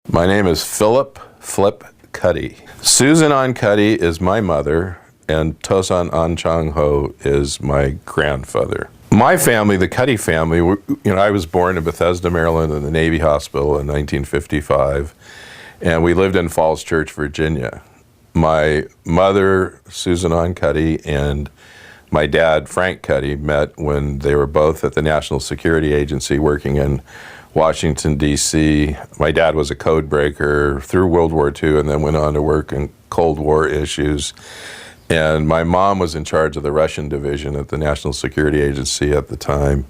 My name is Phillip Cutty. Susan Cutty is my mother, and Tosan Chang Ho is my grandfather. My family, the Cutty family, I was born in Bethesda, Maryland, in the Navy Hospital in 1955, and we lived in Falls Church, Virginia. My mother, Susan Cutty, and my dad, Frank Cutty, met when they were both at the National Security Agency working in Washington, D.C. My dad was a code breaker through World War II and then went on to work in Cold War issues. And my mom was in charge of the Russian division at the National Security Agency at the time.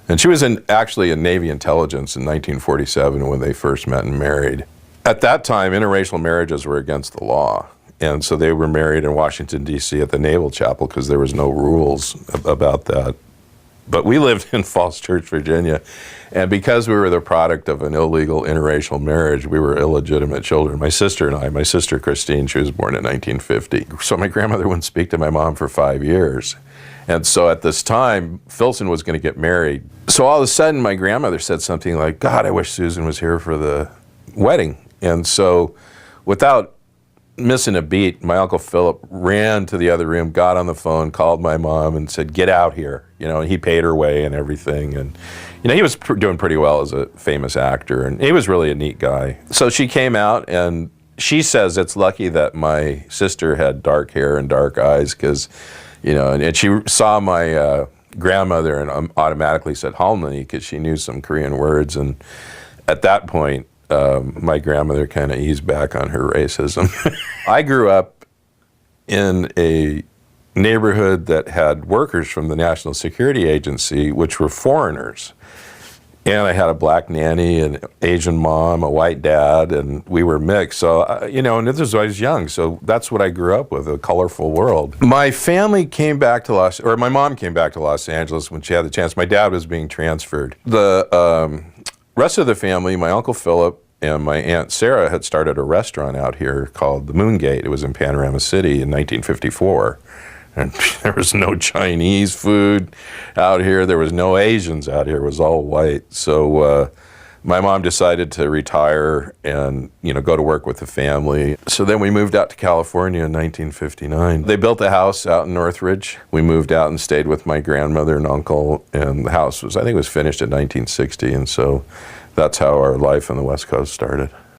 And she was actually in Navy intelligence in 1947 when they first met and married. At that time, interracial marriages were against the law. And so they were married in Washington, D.C. at the Naval Chapel because there was no rules about that. But we lived in Falls Church, Virginia, and because we were the product of an illegal interracial marriage, we were illegitimate children. My sister and I, my sister Christine, she was born in 1950. So my grandmother wouldn't speak to my mom for 5 years. And so at this time, Filson was going to get married. So all of a sudden, my grandmother said something like, "God, I wish Susan was here for the wedding." And so without missing a beat, my Uncle Philip ran to the other room, got on the phone, called my mom and said, "Get out here." And he paid her way and everything. And, he was doing pretty well as a famous actor, and he was really a neat guy. So she came out, and she says it's lucky that my sister had dark hair and dark eyes because, and she saw my grandmother and automatically said Halmani because she knew some Korean words. And at that point, my grandmother kind of eased back on her racism. I grew up in a neighborhood that had workers from the National Security Agency, which were foreigners. And I had a black nanny, an Asian mom, a white dad, and we were mixed. So, and this was when I was young, so that's what I grew up with, a colorful world. My family came back to my mom came back to Los Angeles when she had the chance. My dad was being transferred. The rest of the family, my Uncle Philip and my Aunt Sarah had started a restaurant out here called the Moongate. It was in Panorama City in 1954. And there was no Chinese food out here. There was no Asians out here. It was all white. So my mom decided to retire and, go to work with the family. So then we moved out to California in 1959. They built a house out in Northridge. We moved out and stayed with my grandmother and uncle. And the house was, I think it was finished in 1960. And so that's how our life on the West Coast started.